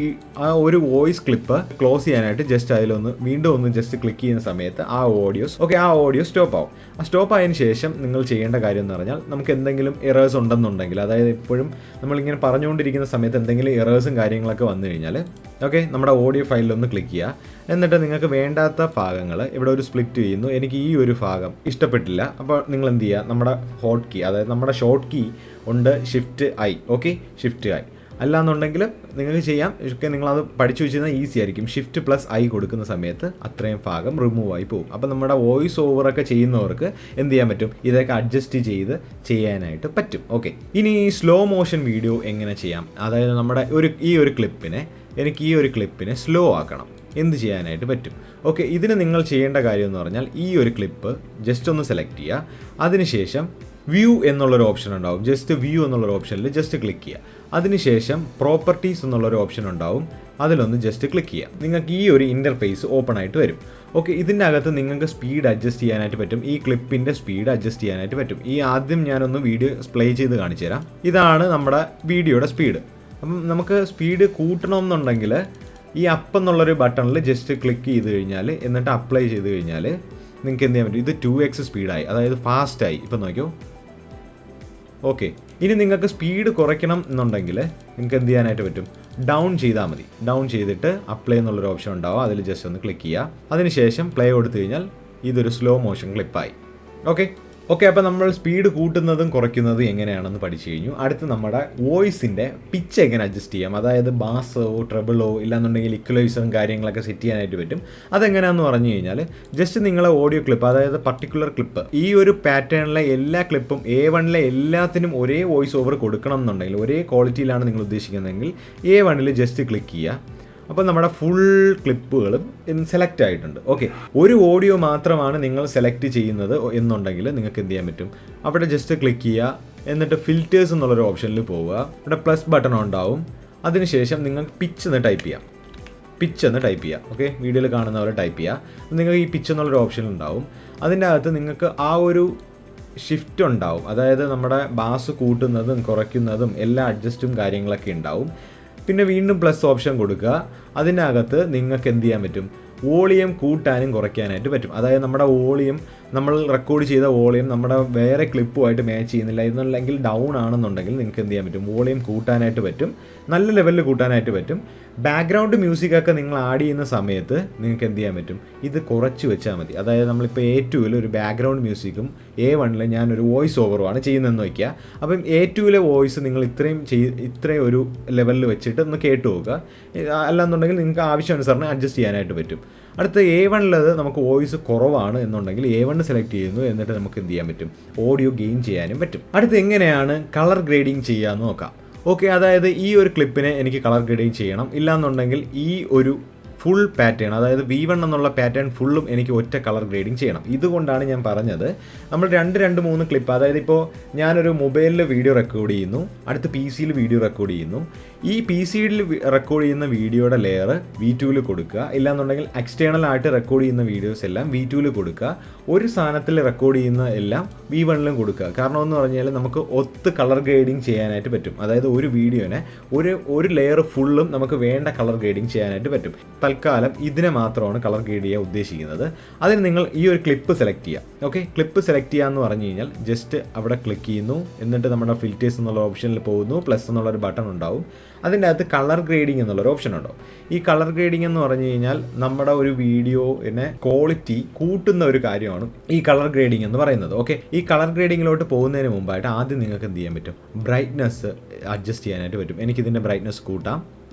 ആ ഒരു വോയിസ് ക്ലിപ്പ് ക്ലോസ് ചെയ്യാനായിട്ട് ജസ്റ്റ് അതിലൊന്ന് വീണ്ടും ഒന്ന് ജസ്റ്റ് ക്ലിക്ക് ചെയ്യുന്ന സമയത്ത് ആ ഓഡിയോ സ്റ്റോപ്പ് ആവും. ആ സ്റ്റോപ്പ് ആയതിനു ശേഷം നിങ്ങൾ ചെയ്യേണ്ട കാര്യം എന്ന് പറഞ്ഞാൽ നമുക്ക് എന്തെങ്കിലും എറേഴ്സ് ഉണ്ടെന്നുണ്ടെങ്കിൽ, അതായത് എപ്പോഴും നമ്മളിങ്ങനെ പറഞ്ഞുകൊണ്ടിരിക്കുന്ന സമയത്ത് എന്തെങ്കിലും എറേഴ്സും കാര്യങ്ങളൊക്കെ വന്നു കഴിഞ്ഞാൽ ഓക്കെ, നമ്മുടെ ഓഡിയോ ഫയലിലൊന്ന് ക്ലിക്ക് ചെയ്യുക. എന്നിട്ട് നിങ്ങൾക്ക് വേണ്ടാത്ത ഭാഗങ്ങൾ ഇവിടെ ഒരു സ്പ്ലിറ്റ് ചെയ്യുന്നു. എനിക്ക് ഈ ഒരു ഭാഗം ഇഷ്ടപ്പെട്ടില്ല. അപ്പോൾ നിങ്ങൾ എന്ത് ചെയ്യുക, നമ്മുടെ ഹോട്ട് കീ, അതായത് നമ്മുടെ ഷോർട്ട് കീ ഉണ്ട് shift I. Okay, shift I അല്ലാന്നുണ്ടെങ്കിൽ നിങ്ങൾക്ക് ചെയ്യാം. ഒക്കെ നിങ്ങളത് പഠിച്ചു വെച്ചിരുന്നാൽ ഈസി ആയിരിക്കും. ഷിഫ്റ്റ് പ്ലസ് ഐ കൊടുക്കുന്ന സമയത്ത് അത്രയും ഭാഗം റിമൂവ് ആയി പോകും. അപ്പോൾ നമ്മുടെ വോയിസ് ഓവറൊക്കെ ചെയ്യുന്നവർക്ക് എന്ത് ചെയ്യാൻ പറ്റും, ഇതൊക്കെ അഡ്ജസ്റ്റ് ചെയ്ത് ചെയ്യാനായിട്ട് പറ്റും. ഓക്കെ, ഇനി ഈ സ്ലോ മോഷൻ വീഡിയോ എങ്ങനെ ചെയ്യാം, അതായത് നമ്മുടെ ഈ ഒരു ക്ലിപ്പിനെ സ്ലോ ആക്കണം, എന്ത് ചെയ്യാനായിട്ട് പറ്റും. ഓക്കെ, ഇതിന് നിങ്ങൾ ചെയ്യേണ്ട കാര്യം എന്ന് പറഞ്ഞാൽ ഈ ഒരു ക്ലിപ്പ് ജസ്റ്റ് ഒന്ന് സെലക്ട് ചെയ്യുക. അതിനുശേഷം വ്യൂ എന്നുള്ളൊരു ഓപ്ഷൻ ഉണ്ടാവും. ജസ്റ്റ് വ്യൂ എന്നുള്ളൊരു ഓപ്ഷനിൽ ജസ്റ്റ് ക്ലിക്ക് ചെയ്യുക. അതിനുശേഷം പ്രോപ്പർട്ടീസ് എന്നുള്ളൊരു ഓപ്ഷൻ ഉണ്ടാവും. അതിലൊന്ന് ജസ്റ്റ് ക്ലിക്ക് ചെയ്യുക. നിങ്ങൾക്ക് ഈ ഒരു ഇൻ്റർഫേസ് ഓപ്പൺ ആയിട്ട് വരും. ഓക്കെ, ഇതിൻ്റെ അകത്ത് നിങ്ങൾക്ക് സ്പീഡ് അഡ്ജസ്റ്റ് ചെയ്യാനായിട്ട് പറ്റും. ഈ ക്ലിപ്പിൻ്റെ സ്പീഡ് അഡ്ജസ്റ്റ് ചെയ്യാനായിട്ട് പറ്റും. ഈ ആദ്യം ഞാനൊന്ന് വീഡിയോ പ്ലേ ചെയ്ത് കാണിച്ചു തരാം. ഇതാണ് നമ്മുടെ വീഡിയോയുടെ സ്പീഡ്. അപ്പം നമുക്ക് സ്പീഡ് കൂട്ടണമെന്നുണ്ടെങ്കിൽ ഈ അപ്പ് എന്നുള്ളൊരു ബട്ടണിൽ ജസ്റ്റ് ക്ലിക്ക് ചെയ്ത് കഴിഞ്ഞാൽ, എന്നിട്ട് അപ്ലൈ ചെയ്ത് കഴിഞ്ഞാൽ നിങ്ങൾക്ക് എന്ത് ചെയ്യാൻ പറ്റും, ഇത് 2x സ്പീഡായി, അതായത് ഫാസ്റ്റായി. ഇപ്പം നോക്കിയോ. ഓക്കെ, ഇനി നിങ്ങൾക്ക് സ്പീഡ് കുറയ്ക്കണം എന്നുണ്ടെങ്കിൽ നിങ്ങൾക്ക് എന്ത് ചെയ്യാനായിട്ട് പറ്റും, ഡൗൺ ചെയ്താൽ മതി. ഡൗൺ ചെയ്തിട്ട് അപ്ലൈ എന്നുള്ളൊരു ഓപ്ഷൻ ഉണ്ടാവും, അതിൽ ജസ്റ്റ് ഒന്ന് ക്ലിക്ക് ചെയ്യുക. അതിനുശേഷം പ്ലേ കൊടുത്തു കഴിഞ്ഞാൽ ഇതൊരു സ്ലോ മോഷൻ ക്ലിപ്പായി. ഓക്കെ, അപ്പോൾ നമ്മൾ സ്പീഡ് കൂട്ടുന്നതും കുറയ്ക്കുന്നതും എങ്ങനെയാണെന്ന് പഠിച്ചു കഴിഞ്ഞു. അടുത്ത് നമ്മുടെ വോയിസിൻ്റെ പിച്ച് എങ്ങനെ അഡ്ജസ്റ്റ് ചെയ്യാം, അതായത് ബാസോ ട്രബിളോ ഇല്ലാന്നുണ്ടെങ്കിൽ ഇക്വലൈസറും കാര്യങ്ങളൊക്കെ സെറ്റ് ചെയ്യാനായിട്ട് പറ്റും. അതെങ്ങനെയാണെന്ന് പറഞ്ഞു കഴിഞ്ഞാൽ ജസ്റ്റ് നിങ്ങളെ ഓഡിയോ ക്ലിപ്പ്, അതായത് പർട്ടിക്കുലർ ക്ലിപ്പ്, ഈ ഒരു പാറ്റേണിലെ എല്ലാ ക്ലിപ്പും A1 എല്ലാത്തിനും ഒരേ വോയിസ് ഓവർ കൊടുക്കണം എന്നുണ്ടെങ്കിൽ, ഒരേ ക്വാളിറ്റിയിലാണ് നിങ്ങൾ ഉദ്ദേശിക്കുന്നതെങ്കിൽ A1 ജസ്റ്റ് ക്ലിക്ക് ചെയ്യുക. അപ്പോൾ നമ്മുടെ ഫുൾ ക്ലിപ്പുകളും സെലക്ട് ആയിട്ടുണ്ട്. ഓക്കെ, ഒരു ഓഡിയോ മാത്രമാണ് നിങ്ങൾ സെലക്ട് ചെയ്യുന്നത് എന്നുണ്ടെങ്കിൽ നിങ്ങൾക്ക് എന്ത് ചെയ്യാൻ പറ്റും, അവിടെ ജസ്റ്റ് ക്ലിക്ക് ചെയ്യുക. എന്നിട്ട് ഫിൽറ്റേഴ്സ് എന്നുള്ളൊരു ഓപ്ഷനിൽ പോവുക. ഇവിടെ പ്ലസ് ബട്ടൺ ഉണ്ടാവും. അതിനുശേഷം നിങ്ങൾ പിച്ച് എന്ന് ടൈപ്പ് ചെയ്യാം. ഓക്കെ, വീഡിയോയിൽ കാണുന്ന പോലെ ടൈപ്പ് ചെയ്യുക. നിങ്ങൾക്ക് ഈ പിച്ച് എന്നുള്ളൊരു ഓപ്ഷൻ ഉണ്ടാവും. അതിൻ്റെ അകത്ത് നിങ്ങൾക്ക് ആ ഒരു ഷിഫ്റ്റ് ഉണ്ടാവും, അതായത് നമ്മുടെ ബാസ് കൂട്ടുന്നതും കുറയ്ക്കുന്നതും എല്ലാ അഡ്ജസ്റ്റും കാര്യങ്ങളൊക്കെ ഉണ്ടാവും. പിന്നെ വീണ്ടും പ്ലസ് ഓപ്ഷൻ കൊടുക്കുക. അതിനകത്ത് നിങ്ങൾക്ക് എന്ത് ചെയ്യാൻ പറ്റും, വോളിയം കൂട്ടാനും കുറയ്ക്കാനായിട്ട് പറ്റും. അതായത് നമ്മുടെ വോളിയം, നമ്മൾ റെക്കോർഡ് ചെയ്ത വോളിയം നമ്മുടെ വേറെ ക്ലിപ്പുമായിട്ട് മാച്ച് ചെയ്യുന്നില്ല എന്നുണ്ടെങ്കിൽ, ഡൗൺ ആണെന്നുണ്ടെങ്കിൽ നിങ്ങൾക്ക് എന്ത് ചെയ്യാൻ പറ്റും, വോളിയം കൂട്ടാനായിട്ട് പറ്റും, നല്ല ലെവലിൽ കൂട്ടാനായിട്ട് പറ്റും. ബാക്ക്ഗ്രൗണ്ട് മ്യൂസിക്കൊക്കെ നിങ്ങൾ ആഡ് ചെയ്യുന്ന സമയത്ത് നിങ്ങൾക്ക് എന്ത് ചെയ്യാൻ പറ്റും, ഇത് കുറച്ച് വെച്ചാൽ മതി. അതായത് നമ്മളിപ്പോൾ A2 ഒരു ബാക്ക്ഗ്രൗണ്ട് മ്യൂസിക്കും A1 ഞാനൊരു വോയിസ് ഓവറുമാണ് ചെയ്യുന്നതെന്ന് വയ്ക്കുക. അപ്പം A2 വോയിസ് നിങ്ങൾ ഇത്രയും ഒരു ലെവലിൽ വെച്ചിട്ട് ഒന്ന് കേട്ട് നോക്കുക. അല്ലാന്നുണ്ടെങ്കിൽ നിങ്ങൾക്ക് ആവശ്യാനുസരണം അഡ്ജസ്റ്റ് ചെയ്യാനായിട്ട് പറ്റും. അടുത്ത A1 നമുക്ക് വോയിസ് കുറവാണ് എന്നുണ്ടെങ്കിൽ A1 സെലക്ട് ചെയ്യുന്നു. എന്നിട്ട് നമുക്ക് എന്ത് ചെയ്യാൻ പറ്റും, ഓഡിയോ ഗെയിൻ ചെയ്യാനും പറ്റും. അടുത്ത് എങ്ങനെയാണ് കളർ ഗ്രേഡിങ് ചെയ്യാമെന്ന് നോക്കാം. ഓക്കെ, അതായത് ഈ ഒരു ക്ലിപ്പിനെ എനിക്ക് കളർ ഗ്രേഡിങ് ചെയ്യണം, ഇല്ലാന്നുണ്ടെങ്കിൽ ഈ ഒരു ഫുൾ പാറ്റേൺ, അതായത് V1 എന്നുള്ള പാറ്റേൺ ഫുള്ളും എനിക്ക് ഒറ്റ കളർ ഗ്രേഡിങ് ചെയ്യണം. ഇതുകൊണ്ടാണ് ഞാൻ പറഞ്ഞത് നമ്മൾ 2-3 ക്ലിപ്പ്, അതായത് ഇപ്പോൾ ഞാനൊരു മൊബൈലിൽ വീഡിയോ റെക്കോർഡ് ചെയ്യുന്നു, അടുത്ത് PC-യിൽ വീഡിയോ റെക്കോർഡ് ചെയ്യുന്നു. ഈ PC-യിൽ റെക്കോർഡ് ചെയ്യുന്ന വീഡിയോയുടെ ലെയർ V2 കൊടുക്കുക, ഇല്ലാന്നുണ്ടെങ്കിൽ എക്സ്റ്റേണൽ ആയിട്ട് റെക്കോർഡ് ചെയ്യുന്ന വീഡിയോസ് എല്ലാം V2 കൊടുക്കുക. ഒരു സാധനത്തിൽ റെക്കോർഡ് ചെയ്യുന്ന എല്ലാം V1 കൊടുക്കുക. കാരണം എന്ന് പറഞ്ഞാൽ നമുക്ക് ഒത്ത് കളർ ഗ്രേഡിങ് ചെയ്യാനായിട്ട് പറ്റും. അതായത് ഒരു വീഡിയോനെ ഒരു ലെയർ ഫുള്ളും നമുക്ക് വേണ്ട കളർ ഗ്രേഡിങ് ചെയ്യാനായിട്ട് പറ്റും. തൽക്കാലം ഇതിനെ മാത്രമാണ് കളർ ഗ്രേഡ് ചെയ്യാൻ ഉദ്ദേശിക്കുന്നത്. അതിന് നിങ്ങൾ ഈ ഒരു ക്ലിപ്പ് സെലക്ട് ചെയ്യുക. ഓക്കെ, ക്ലിപ്പ് സെലക്ട് ചെയ്യുക എന്ന് പറഞ്ഞു കഴിഞ്ഞാൽ ജസ്റ്റ് അവിടെ ക്ലിക്ക് ചെയ്യുന്നു. എന്നിട്ട് നമ്മുടെ ഫിൽറ്റേഴ്സ് എന്നുള്ള ഓപ്ഷനിൽ പോകുന്നു. പ്ലസ് എന്നുള്ളൊരു ബട്ടൺ ഉണ്ടാവും. അതിൻ്റെ അകത്ത് കളർ ഗ്രേഡിംഗ് എന്നുള്ളൊരു ഓപ്ഷൻ ഉണ്ടാവും. ഈ കളർ ഗ്രേഡിംഗ് എന്ന് പറഞ്ഞു കഴിഞ്ഞാൽ നമ്മുടെ ഒരു വീഡിയോനെ ക്വാളിറ്റി കൂട്ടുന്ന ഒരു കാര്യമാണ് ഈ കളർ ഗ്രേഡിംഗ് എന്ന് പറയുന്നത്. ഓക്കെ, ഈ കളർ ഗ്രേഡിങ്ങിലോട്ട് പോകുന്നതിന് മുമ്പായിട്ട് ആദ്യം നിങ്ങൾക്ക് എന്ത് ചെയ്യാൻ പറ്റും, ബ്രൈറ്റ്നസ് അഡ്ജസ്റ്റ് ചെയ്യാനായിട്ട് പറ്റും. എനിക്കിതിൻ്റെ ബ്രൈറ്റ്നസ് കൂട്ടാം,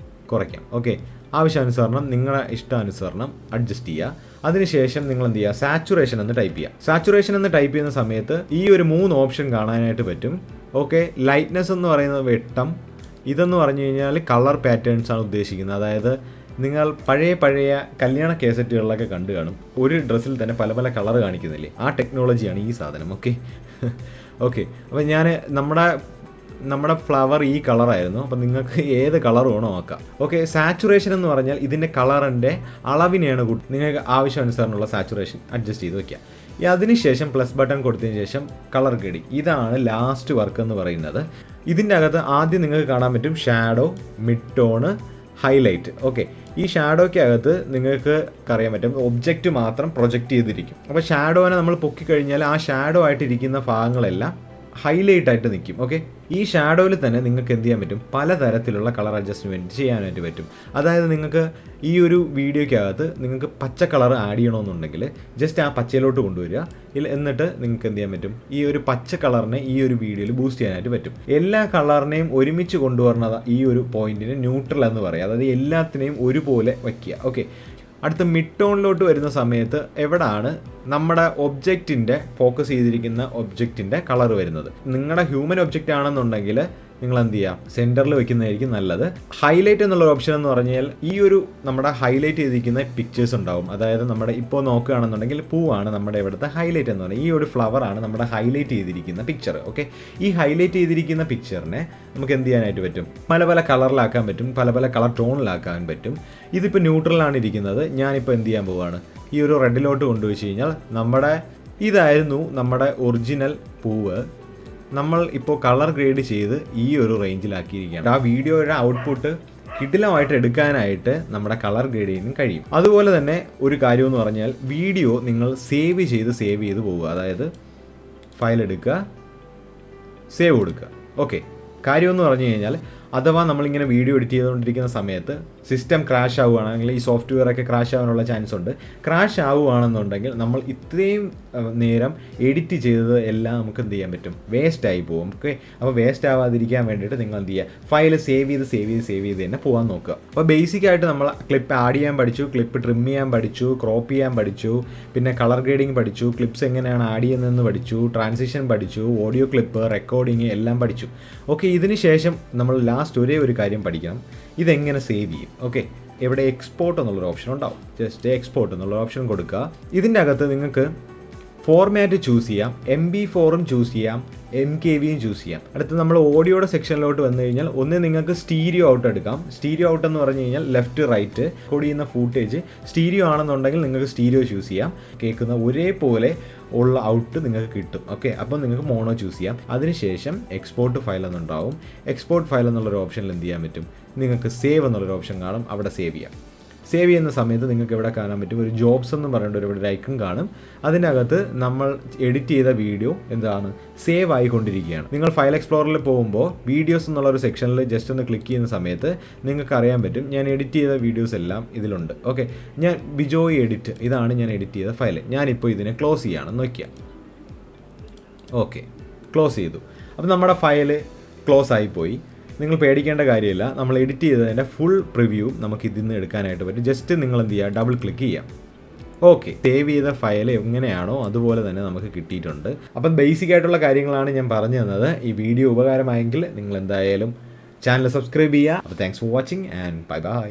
കുറയ്ക്കാം. ഓക്കെ, ആവശ്യാനുസരണം നിങ്ങളുടെ ഇഷ്ടാനുസരണം അഡ്ജസ്റ്റ് ചെയ്യുക. അതിനുശേഷം നിങ്ങൾ എന്ത് ചെയ്യുക, സാച്ചുറേഷൻ എന്ന് ടൈപ്പ് ചെയ്യുക. സാച്ചുറേഷൻ എന്ന് ടൈപ്പ് ചെയ്യുന്ന സമയത്ത് ഈ ഒരു 3 ഓപ്ഷൻ കാണാനായിട്ട് പറ്റും. ഓക്കെ, ലൈറ്റ്നെസ് എന്ന് പറയുന്നത് വെട്ടം, ഇതെന്ന് പറഞ്ഞു കഴിഞ്ഞാൽ കളർ പാറ്റേൺസ് ആണ് ഉദ്ദേശിക്കുന്നത്. അതായത് നിങ്ങൾ പഴയ കല്യാണ കേസറ്റുകളിലൊക്കെ കണ്ടു കാണും, ഒരു ഡ്രസ്സിൽ തന്നെ പല പല കളർ കാണിക്കുന്നില്ലേ, ആ ടെക്നോളജിയാണ് ഈ സാധനം. ഓക്കെ, അപ്പോൾ ഞാൻ നമ്മുടെ ഫ്ലവർ ഈ കളറായിരുന്നു, അപ്പം നിങ്ങൾക്ക് ഏത് കളർ വേണോ നോക്കാം. ഓക്കെ, സാച്ചുറേഷൻ എന്ന് പറഞ്ഞാൽ ഇതിൻ്റെ കളറിൻ്റെ അളവിനെയാണ് നിങ്ങൾക്ക് ആവശ്യാനുസരണമുള്ള സാച്ചുറേഷൻ അഡ്ജസ്റ്റ് ചെയ്ത് വയ്ക്കുക. അതിനുശേഷം പ്ലസ് ബട്ടൺ കൊടുത്തതിന് ശേഷം കളർ ഗ്രേഡിംഗ്, ഇതാണ് ലാസ്റ്റ് വർക്ക് എന്ന് പറയുന്നത്. ഇതിൻ്റെ അകത്ത് ആദ്യം നിങ്ങൾക്ക് കാണാൻ പറ്റും shadow, mid tone, highlight. Okay, ഈ ഷാഡോയ്ക്ക് അകത്ത് നിങ്ങൾക്ക് അറിയാൻ പറ്റും ഒബ്ജക്റ്റ് മാത്രം പ്രൊജക്റ്റ് ചെയ്തിരിക്കും. അപ്പോൾ ഷാഡോനെ നമ്മൾ പൊക്കിക്കഴിഞ്ഞാൽ ആ ഷാഡോ ആയിട്ടിരിക്കുന്ന ഭാഗങ്ങളെല്ലാം ഹൈലൈറ്റ് ആയിട്ട് നിൽക്കും. ഓക്കെ, ഈ ഷാഡോയിൽ തന്നെ നിങ്ങൾക്ക് എന്ത് ചെയ്യാൻ പറ്റും, പലതരത്തിലുള്ള കളർ അഡ്ജസ്റ്റ്മെൻറ്റ് ചെയ്യാനായിട്ട് പറ്റും. അതായത് നിങ്ങൾക്ക് ഈ ഒരു വീഡിയോയ്ക്കകത്ത് നിങ്ങൾക്ക് പച്ച കളർ ആഡ് ചെയ്യണമെന്നുണ്ടെങ്കിൽ ജസ്റ്റ് ആ പച്ചയിലോട്ട് കൊണ്ടുവരിക. എന്നിട്ട് നിങ്ങൾക്ക് എന്ത് ചെയ്യാൻ പറ്റും, ഈ ഒരു പച്ച കളറിനെ ഈ ഒരു വീഡിയോയിൽ ബൂസ്റ്റ് ചെയ്യാനായിട്ട് പറ്റും. എല്ലാ കളറിനെയും ഒരുമിച്ച് കൊണ്ടുവരുന്നത് ഈ ഒരു പോയിന്റിന് ന്യൂട്രൽ എന്ന് പറയുക. അതായത് എല്ലാത്തിനെയും ഒരുപോലെ വയ്ക്കുക. ഓക്കെ, അടുത്ത മിഡ് ടോണിലോട്ട് വരുന്ന സമയത്ത് എവിടാണ് നമ്മുടെ ഒബ്ജക്റ്റിൻ്റെ ഫോക്കസ് ചെയ്തിരിക്കുന്ന ഒബ്ജക്റ്റിൻ്റെ കളർ വരുന്നത്. നിങ്ങളുടെ ഹ്യൂമൻ ഒബ്ജക്റ്റ് ആണെന്നുണ്ടെങ്കിൽ നിങ്ങൾ എന്ത് ചെയ്യുക, സെൻറ്ററിൽ വെക്കുന്നതായിരിക്കും നല്ലത്. ഹൈലൈറ്റ് എന്നുള്ള ഓപ്ഷൻ എന്ന് പറഞ്ഞാൽ ഈ ഒരു നമ്മുടെ ഹൈലൈറ്റ് ചെയ്തിരിക്കുന്ന പിക്ചേഴ്സ് ഉണ്ടാവും. അതായത് നമ്മുടെ ഇപ്പോൾ നോക്കുകയാണെന്നുണ്ടെങ്കിൽ പൂവാണ് നമ്മുടെ ഇവിടുത്തെ ഹൈലൈറ്റ് എന്ന് പറയുന്നത്. ഈ ഒരു ഫ്ലവറാണ് നമ്മുടെ ഹൈലൈറ്റ് ചെയ്തിരിക്കുന്ന പിക്ചർ. ഓക്കെ, ഈ ഹൈലൈറ്റ് ചെയ്തിരിക്കുന്ന പിക്ചറിനെ നമുക്ക് എന്ത് ചെയ്യാനായിട്ട് പറ്റും, പല പല കളറിലാക്കാൻ പറ്റും, പല പല കളർ ടോണിലാക്കാൻ പറ്റും. ഇതിപ്പോൾ ന്യൂട്രലാണ് ഇരിക്കുന്നത്. ഞാനിപ്പോൾ എന്ത് ചെയ്യാൻ പോവുകയാണ്, ഈ ഒരു റെഡിലോട്ട് കൊണ്ടുവച്ച് കഴിഞ്ഞാൽ ഇതായിരുന്നു നമ്മുടെ ഒറിജിനൽ പൂവ്. നമ്മൾ ഇപ്പോൾ കളർ ഗ്രേഡ് ചെയ്ത് ഈ ഒരു റേഞ്ചിലാക്കിയിരിക്കുകയാണ്. ആ വീഡിയോയുടെ ഔട്ട്പുട്ട് കിടിലമായിട്ട് എടുക്കാനായിട്ട് നമ്മുടെ കളർ ഗ്രേഡിങ്ങിനും കഴിയും. അതുപോലെ തന്നെ ഒരു കാര്യമെന്ന് പറഞ്ഞാൽ വീഡിയോ നിങ്ങൾ സേവ് ചെയ്ത് പോവുക. അതായത് ഫയൽ എടുക്കുക, സേവ് കൊടുക്കുക. ഓക്കെ, കാര്യമെന്ന് പറഞ്ഞു കഴിഞ്ഞാൽ അഥവാ നമ്മളിങ്ങനെ വീഡിയോ എഡിറ്റ് ചെയ്തുകൊണ്ടിരിക്കുന്ന സമയത്ത് സിസ്റ്റം ക്രാഷ് ആവുകയാണെങ്കിൽ ഈ സോഫ്റ്റ്വെയർ ഒക്കെ ക്രാഷ് ആവാനുള്ള ചാൻസ് ഉണ്ട്. ക്രാഷ് ആവുകയാണെന്നുണ്ടെങ്കിൽ നമ്മൾ ഇത്രയും നേരം എഡിറ്റ് ചെയ്തത് എല്ലാം നമുക്ക് എന്ത് ചെയ്യാൻ പറ്റും, വേസ്റ്റ് ആയി പോകും. ഓക്കെ, അപ്പോൾ വേസ്റ്റ് ആവാതിരിക്കാൻ വേണ്ടിയിട്ട് നിങ്ങൾ എന്ത് ചെയ്യുക, ഫയൽ സേവ് ചെയ്ത് തന്നെ പോകാൻ നോക്കുക. അപ്പോൾ ബേസിക്കായിട്ട് നമ്മൾ ക്ലിപ്പ് ആഡ് ചെയ്യാൻ പഠിച്ചു, ക്ലിപ്പ് ട്രിം ചെയ്യാൻ പഠിച്ചു, ക്രോപ്പ് ചെയ്യാൻ പഠിച്ചു, പിന്നെ കളർ ഗ്രേഡിങ് പഠിച്ചു, ക്ലിപ്സ് എങ്ങനെയാണ് ആഡ് ചെയ്യുന്നതെന്ന് പഠിച്ചു, ട്രാൻസിഷൻ പഠിച്ചു, ഓഡിയോ ക്ലിപ്പ്, റെക്കോർഡിങ് എല്ലാം പഠിച്ചു. ഓക്കെ, ഇതിന് ശേഷം നമ്മൾ ലാസ്റ്റ് ഒരേ ഒരു കാര്യം പഠിക്കണം, ഇതെങ്ങനെ സേവ് ചെയ്യും. ഓക്കെ, ഇവിടെ എക്സ്പോർട്ട് എന്നുള്ളൊരു ഓപ്ഷൻ ഉണ്ടാവും. ജസ്റ്റ് എക്സ്പോർട്ട് എന്നുള്ള ഓപ്ഷൻ കൊടുക്കുക. ഇതിൻ്റെ അകത്ത് നിങ്ങൾക്ക് ഫോർമാറ്റ് ചൂസ് ചെയ്യാം, MP4 ചൂസ് ചെയ്യാം, MKV ചൂസ് ചെയ്യാം. അടുത്ത് നമ്മൾ ഓഡിയോയുടെ സെക്ഷനിലോട്ട് വന്നു കഴിഞ്ഞാൽ ഒന്ന് നിങ്ങൾക്ക് സ്റ്റീരിയോ ഔട്ട് എടുക്കാം. സ്റ്റീരിയോ ഔട്ട് എന്ന് പറഞ്ഞു കഴിഞ്ഞാൽ ലെഫ്റ്റ് റൈറ്റ് റെക്കോർഡ് ചെയ്യുന്ന ഫൂട്ടേജ് സ്റ്റീരിയോ ആണെന്നുണ്ടെങ്കിൽ നിങ്ങൾക്ക് സ്റ്റീരിയോ ചൂസ് ചെയ്യാം. കേൾക്കുന്ന ഒരേപോലെ ഉള്ള ഔട്ട് നിങ്ങൾക്ക് കിട്ടും. ഓക്കെ, അപ്പോൾ നിങ്ങൾക്ക് മോണോ ചൂസ് ചെയ്യാം. അതിനുശേഷം എക്സ്പോർട്ട് ഫയൽ എന്നുണ്ടാവും. എക്സ്പോർട്ട് ഫയൽ എന്നുള്ളൊരു ഓപ്ഷനിൽ എന്ത് ചെയ്യാൻ പറ്റും, നിങ്ങൾക്ക് സേവ് എന്നുള്ളൊരു ഓപ്ഷൻ കാണും, അവിടെ സേവ് ചെയ്യാം. സേവ് ചെയ്യുന്ന സമയത്ത് നിങ്ങൾക്ക് ഇവിടെ കാണാൻ പറ്റും ഒരു ജോബ്സ് എന്ന് പറഞ്ഞിട്ട് ഇവിടെ ഒരു ഐക്കൺ കാണും. അതിനകത്ത് നമ്മൾ എഡിറ്റ് ചെയ്ത വീഡിയോ എന്താണ് സേവ് ആയിക്കൊണ്ടിരിക്കുകയാണ്. നിങ്ങൾ ഫയൽ എക്സ്പ്ലോററിൽ പോകുമ്പോൾ വീഡിയോസ് എന്നുള്ള ഒരു സെക്ഷനിൽ ജസ്റ്റ് ഒന്ന് ക്ലിക്ക് ചെയ്യുന്ന സമയത്ത് നിങ്ങൾക്ക് അറിയാൻ പറ്റും ഞാൻ എഡിറ്റ് ചെയ്ത വീഡിയോസ് എല്ലാം ഇതിലുണ്ട്. ഓക്കെ, ഞാൻ ബിജോയ് എഡിറ്റ്, ഇതാണ് ഞാൻ എഡിറ്റ് ചെയ്ത ഫയൽ. ഞാനിപ്പോൾ ഇതിനെ ക്ലോസ് ചെയ്യുകയാണെന്ന് നോക്കിയാൽ. ഓക്കെ, ക്ലോസ് ചെയ്തു. അപ്പോൾ നമ്മുടെ ഫയൽ ക്ലോസ് ആയിപ്പോയി. നിങ്ങൾ പേടിക്കേണ്ട കാര്യമില്ല, നമ്മൾ എഡിറ്റ് ചെയ്തതിൻ്റെ ഫുൾ പ്രിവ്യൂ നമുക്ക് ഇതിൽ നിന്ന് എടുക്കാനായിട്ട് പറ്റും. ജസ്റ്റ് നിങ്ങൾ എന്ത് ചെയ്യുക, ഡബിൾ ക്ലിക്ക് ചെയ്യാം. ഓക്കെ, സേവ് ചെയ്ത ഫയൽ എങ്ങനെയാണോ അതുപോലെ തന്നെ നമുക്ക് കിട്ടിയിട്ടുണ്ട്. അപ്പം ബേസിക് ആയിട്ടുള്ള കാര്യങ്ങളാണ് ഞാൻ പറഞ്ഞു തന്നത്. ഈ വീഡിയോ ഉപകാരമായെങ്കിൽ നിങ്ങൾ എന്തായാലും ചാനൽ സബ്സ്ക്രൈബ് ചെയ്യുക. അപ്പോൾ thanks for watching and bye bye.